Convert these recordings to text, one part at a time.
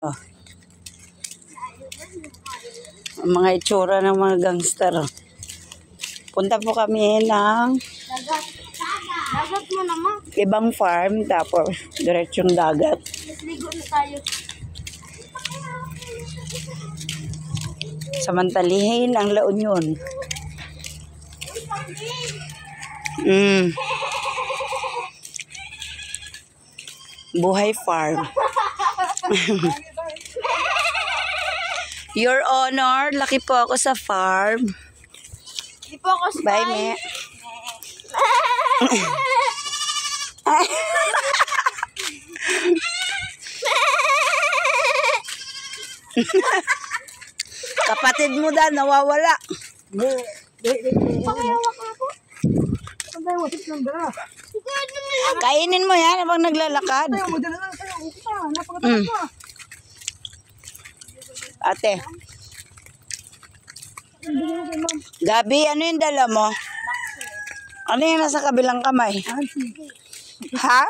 Oh. Ang mga itsura ng mga gangster. Oh. Punta po kami ng Dagat mo naman. ibang farm, tapos diretsong dagat. Ligo na tayo. Samantalihin ang La Union. Buhay farm. Your Honor, laki po ako sa farm. Di po ako Bye, me. Kapatid mo daw, nawawala. Pakihawak ako. Kainin mo yan habang naglalakad. Ate. Gabi, ano yung dala mo? Ano yung nasa kabilang kamay? Ha?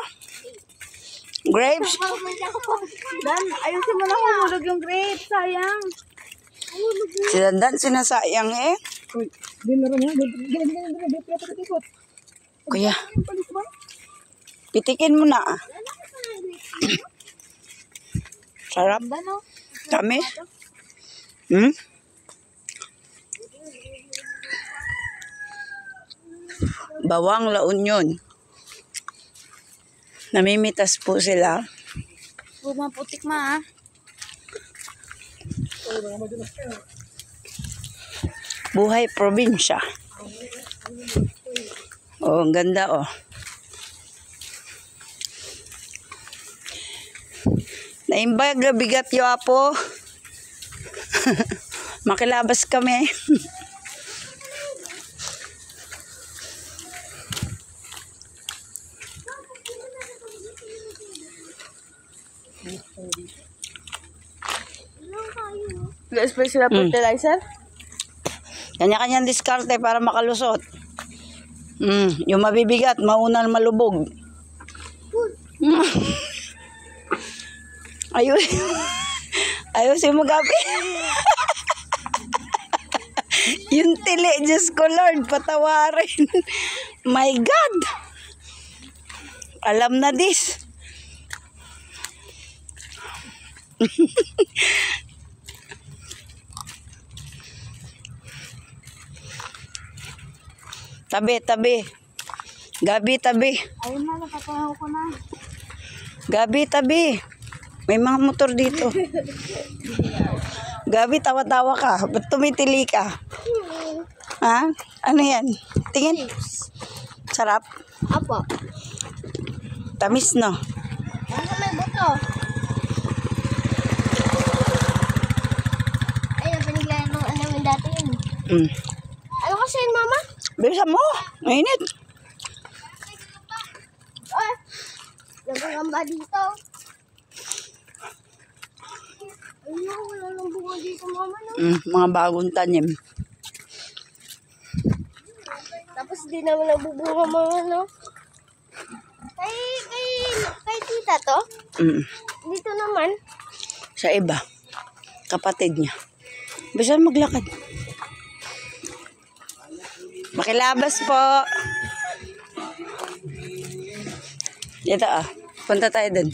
Grapes? Dan, ayusin mo na humulog yung grapes. Sayang. Si Dandan, sinasayang eh. Kuya, pitikin mo na. Sarap. Tamis. Bawang La Union. Namimitas po sila. Putik ma. Buhay probinsya. Oh, ang ganda oh. Naimbag na bigat yo apo. Makilabas kami. Special fertilizer? Kanya-kanyang diskarte para makalusot. Yung mabibigat, maunang malubog. Ayusin mo gabi. Yung tili, Diyos ko Lord, patawarin. My God. Alam na this. Tabi, tabi. Gabi, tabi. Ayun na, napatahaw ko na. Gabi, tabi. May mga motor dito. Gabi, tawa-tawa ka. Ba't tumitili ka? Ha? Ano yan? Tingin. Sarap. Apo. Tamis, no? Ano may buto? Ayun, piniglayan mo namin dati yun. Ano kasi yun, mama? Bilisan mo. Mainit. Ay, nagagamba dito. Ayun, wala nang bunga dito, mama. No? Mga bagong tanim. Tapos di naman nabubunga mga, no? Kay tita to? Dito naman. Sa iba. Kapatid niya. Bilisan maglakad. Makilabas po. Ito ah. Punta tayo dun.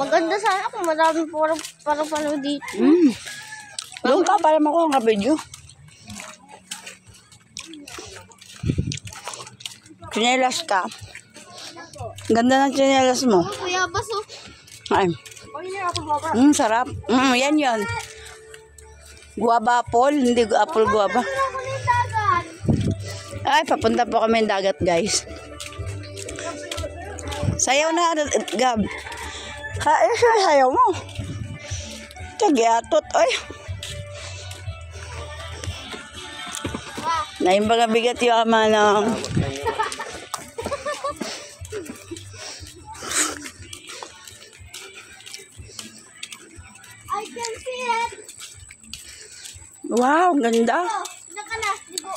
Maganda sana kung maraming parang dito. Doon ka para makuha ang kabidyo. Tsinelas ka. Ganda ng tsinelas mo. Kuya, baso. Ay. Sarap. Yan yun. Guava apple, hindi apple guava. Ay, papunta po kami ng dagat, guys. Sayaw na, Gab. Sayaw mo. Tagiatot, ay. Naimbaga bigat yung ama ng... I can see it. Wow, ganda. Nakala, digo.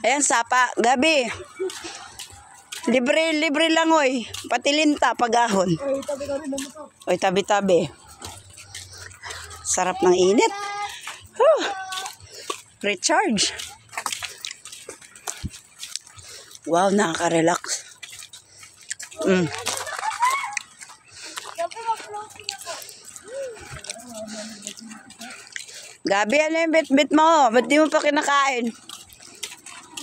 Ayan, sapa. Gabi. Libre lang, oy. Pati linta, pagahon. Oy, tabi-tabi. Sarap ng init. Huh. Recharge. Wow, nakaka-relax. Gabi, ano yung bit-bit mo? Ba't di mo pa kinakain?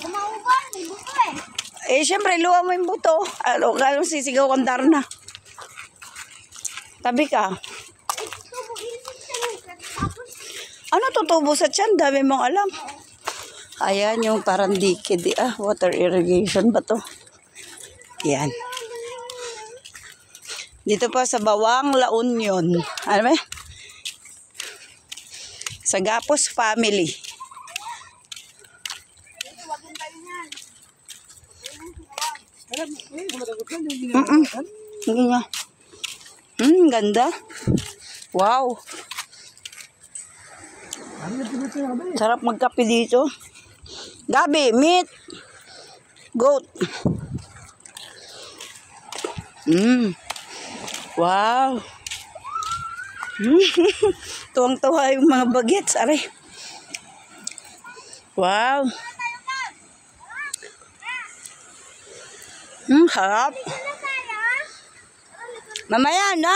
Lumauban, may buto eh. Syempre, luwa mo yung buto. Kala mo sisigaw kang Darna. Tabi ka. Ano tutubo sa tiyan? Dami mong alam. Ayan, yung parang dikid. Water irrigation ba to? Yan. Dito pa sa Bawang, La Union. Ano ba? Sa Gapos Family. Hindi nga. Ganda. Wow. Sarap magkape dito. Gabi, meat. Goat. Wow. Tuwang-tuwa yung mga bagets. Aray. Wow. Harap. Mamaya na.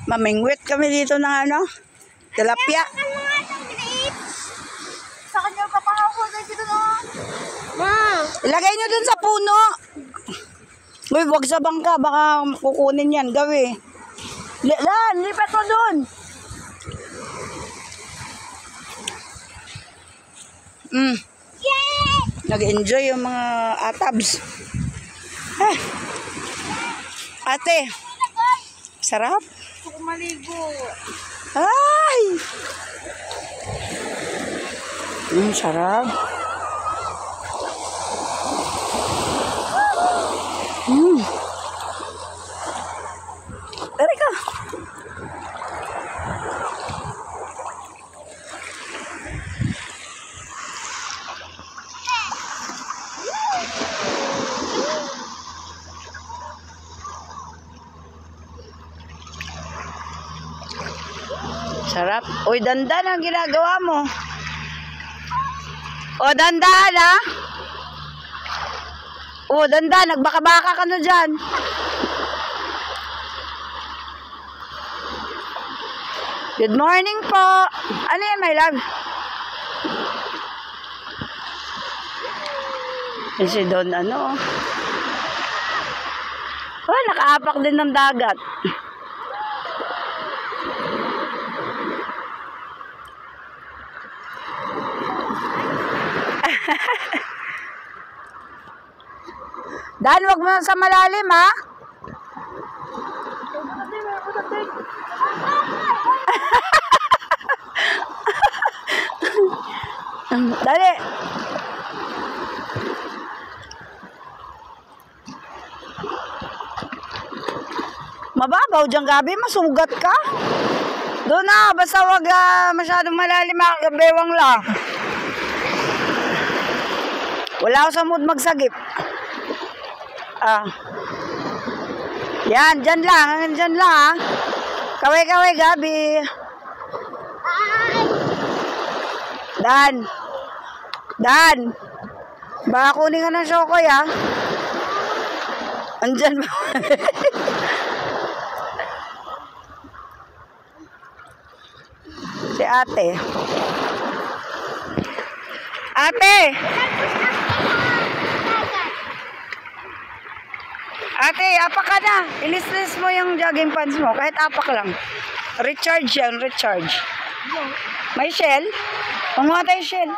Mamingwit kami dito ng ano? Tilapia. Sa kanya papahapon na dito no. Ma. Ilagay nyo dun sa puno. Uy, wag sa bangka. Baka kukunin yan. Gawi. Lipat mo dun. Yay! Nag-enjoy yung mga atabs. Ate. Sarap. Gusto ko maligo. Ay! Sarap. Dari ka. Sarap. Uy, dandan ang ginagawa mo. O, dandan ha. O, dandan. Nagbaka-baka ka na dyan. Good morning po. Ano yan, my love? Si Don, ano? Oh, nakaapak din ng dagat. Dan, wag mo na sa malalim, ha? Dali. Mababaw dyan, Gabi. Masugat ka. Doon na. Basta wag masyadong malalim. Bewang lang. Wala ako sa mood magsagip. Yan, dyan lang. Dyan lang, ha. Kaway-kaway, Gabi. Dan. Baka kunin ka ng Shokoy, ha. Andyan ba? Si ate. Ate, apak ka na. Ilis-lis mo yung jogging pants mo. Kahit apak lang. Recharge yan, recharge. May shell? Panguha tayo shell.